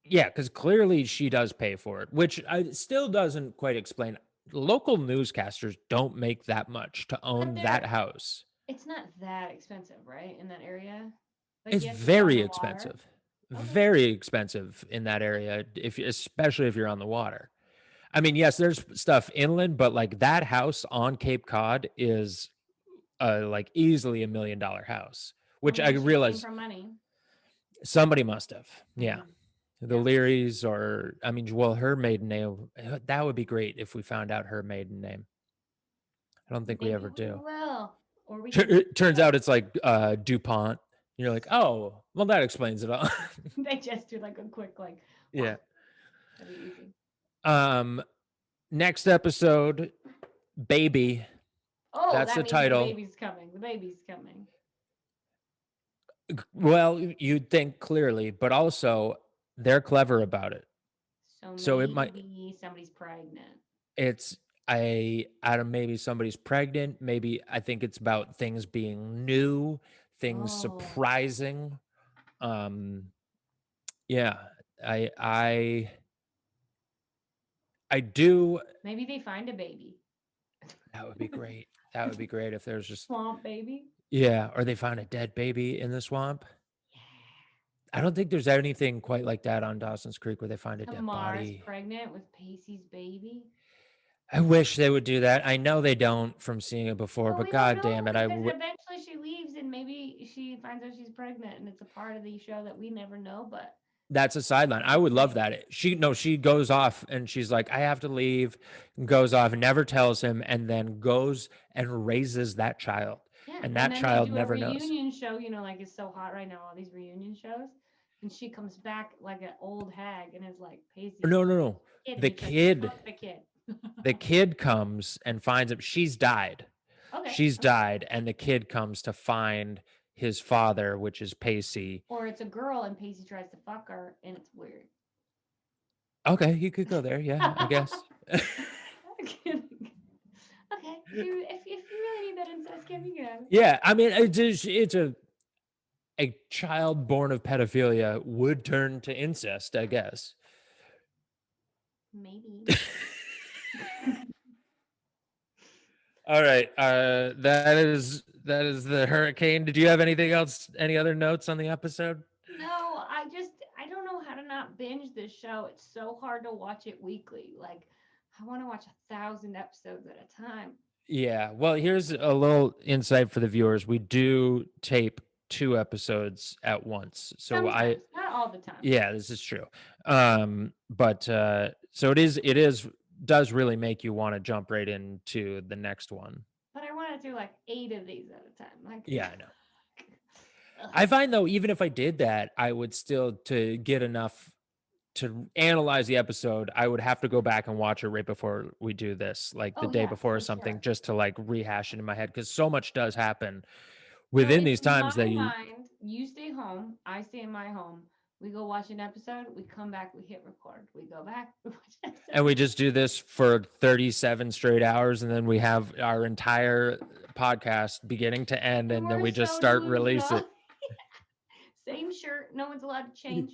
Speaker 1: yeah, because clearly she does pay for it, which I still doesn't quite explain. Local newscasters don't make that much to
Speaker 2: But
Speaker 1: own that
Speaker 2: they're
Speaker 1: house.
Speaker 2: it's not that expensive, right? In that area. Like
Speaker 1: It's
Speaker 2: yes, it's on
Speaker 1: very
Speaker 2: the water.
Speaker 1: expensive.
Speaker 2: Okay.
Speaker 1: Very expensive in that area, if especially if you're on the water. I mean, yes, there's stuff inland, but like that house on Cape Cod is like easily $1 million house,
Speaker 2: Well,
Speaker 1: which I
Speaker 2: maybe she came
Speaker 1: realize
Speaker 2: from money.
Speaker 1: somebody must have. Yeah.
Speaker 2: Mm,
Speaker 1: The
Speaker 2: yeah.
Speaker 1: Learys, or I mean, well, her maiden name, that would be great if we found out her maiden name. I don't think we
Speaker 2: Maybe
Speaker 1: ever
Speaker 2: we
Speaker 1: do.
Speaker 2: will. Or we can
Speaker 1: It turns
Speaker 2: check.
Speaker 1: out it's like DuPont. You're like, oh, well, that explains it all.
Speaker 2: They just do like a quick like
Speaker 1: Yeah.
Speaker 2: that'd be easy.
Speaker 1: Um, Next episode, Baby.
Speaker 2: Oh,
Speaker 1: That's
Speaker 2: that
Speaker 1: the
Speaker 2: means the
Speaker 1: title.
Speaker 2: baby's coming. The baby's coming.
Speaker 1: Well, you'd think clearly, but also they're clever about it.
Speaker 2: So
Speaker 1: So it might,
Speaker 2: maybe somebody's pregnant.
Speaker 1: it's a out of maybe somebody's pregnant. Maybe I think it's about things being new, things
Speaker 2: Oh,
Speaker 1: surprising. Um, yeah, I I I do.
Speaker 2: maybe they find a baby.
Speaker 1: That would be great. That would be great if there's just,
Speaker 2: Swamp baby.
Speaker 1: yeah, or they found a dead baby in the swamp.
Speaker 2: Yeah.
Speaker 1: I don't think there's anything quite like that on Dawson's Creek where they find a dead
Speaker 2: Tamar's
Speaker 1: body.
Speaker 2: pregnant with Pacey's baby.
Speaker 1: I wish they would do that. I know they don't from seeing it before,
Speaker 2: Well,
Speaker 1: but
Speaker 2: we don't
Speaker 1: god
Speaker 2: know
Speaker 1: damn it,
Speaker 2: because eventually she leaves and maybe she finds out she's pregnant and it's a part of the show that we never know. But
Speaker 1: that's a sideline. I would love that. She goes off and she's like, I have to leave, goes off and never tells him, and then goes and raises that child.
Speaker 2: yeah,
Speaker 1: And
Speaker 2: and
Speaker 1: that
Speaker 2: then they
Speaker 1: child
Speaker 2: do a
Speaker 1: never knows.
Speaker 2: reunion show. You know, like it's so hot right now. All these reunion shows, and she comes back like an old hag and is like Pacey.
Speaker 1: No, no, no.
Speaker 2: Kid, and
Speaker 1: The
Speaker 2: he's like,
Speaker 1: kid,
Speaker 2: fuck the kid.
Speaker 1: the kid comes and finds him. She's died.
Speaker 2: Okay,
Speaker 1: She's
Speaker 2: okay.
Speaker 1: died, and the kid comes to find his father, which is Pacey.
Speaker 2: Or it's a girl and Pacey tries to fuck her and it's weird.
Speaker 1: Okay, you could go there. Yeah, I guess.
Speaker 2: I'm kidding. Okay, if you really need that incest, Kim, you can have it.
Speaker 1: Yeah, I mean, it's a child born of pedophilia would turn to incest, I guess.
Speaker 2: Maybe.
Speaker 1: All right, that is the hurricane. Did you have anything else? Any other notes on the episode?
Speaker 2: No, I don't know how to not binge this show. It's so hard to watch it weekly. Like I want to watch 1,000 episodes at a time.
Speaker 1: Yeah. Well, here's a little insight for the viewers. We do tape 2 episodes at once. So
Speaker 2: Sometimes, not all the time.
Speaker 1: yeah, this is true. But so it is does really make you want to jump right into the next one.
Speaker 2: But I want to do like 8 of these at a time. Like
Speaker 1: Yeah, I know. I find though, even if I did that, I would still, to get enough to analyze the episode, I would have to go back and watch it right before we do this, like the
Speaker 2: Oh
Speaker 1: day
Speaker 2: yeah,
Speaker 1: before or
Speaker 2: for
Speaker 1: something,
Speaker 2: sure.
Speaker 1: just to like rehash it in my head, because so much does happen
Speaker 2: So
Speaker 1: within
Speaker 2: in
Speaker 1: these times
Speaker 2: my
Speaker 1: that you.
Speaker 2: mind, you stay home, I stay in my home. We go watch an episode, we come back, we hit record. We go back, we watch an episode.
Speaker 1: And we just do this for 37 straight hours, and then we have our entire podcast beginning to end, and then
Speaker 2: We're
Speaker 1: we just
Speaker 2: so
Speaker 1: start release
Speaker 2: delusional.
Speaker 1: it.
Speaker 2: Same shirt, no one's allowed to change.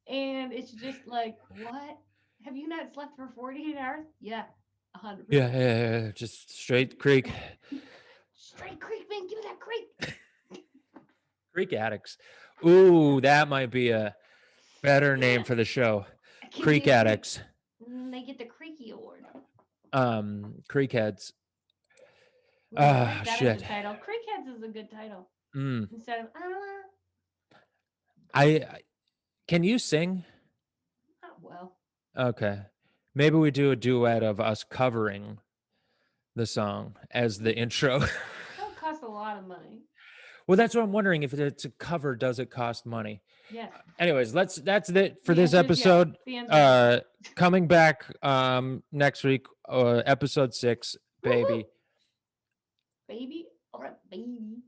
Speaker 2: And it's just like, what? Have you not slept for 48 hours? Yeah, 100%.
Speaker 1: Yeah, just straight creek.
Speaker 2: Straight creek, man. Give me that creek.
Speaker 1: Creek addicts. Ooh, that might be a better name for the show. Creek addicts.
Speaker 2: They get the Creaky Award.
Speaker 1: Creek heads.
Speaker 2: That
Speaker 1: Shit.
Speaker 2: is a title. Creekheads is a good title.
Speaker 1: Mm.
Speaker 2: Instead of
Speaker 1: I can you sing?
Speaker 2: not well.
Speaker 1: Okay. Maybe we do a duet of us covering the song as the intro.
Speaker 2: That'll cost a lot of money.
Speaker 1: Well, that's what I'm wondering. If it's a cover, does it cost money?
Speaker 2: Yes.
Speaker 1: Anyways, that's it for
Speaker 2: The
Speaker 1: this
Speaker 2: answer is yes.
Speaker 1: episode.
Speaker 2: The answer is yes.
Speaker 1: Coming back next week, episode 6, baby.
Speaker 2: Baby? All right, baby.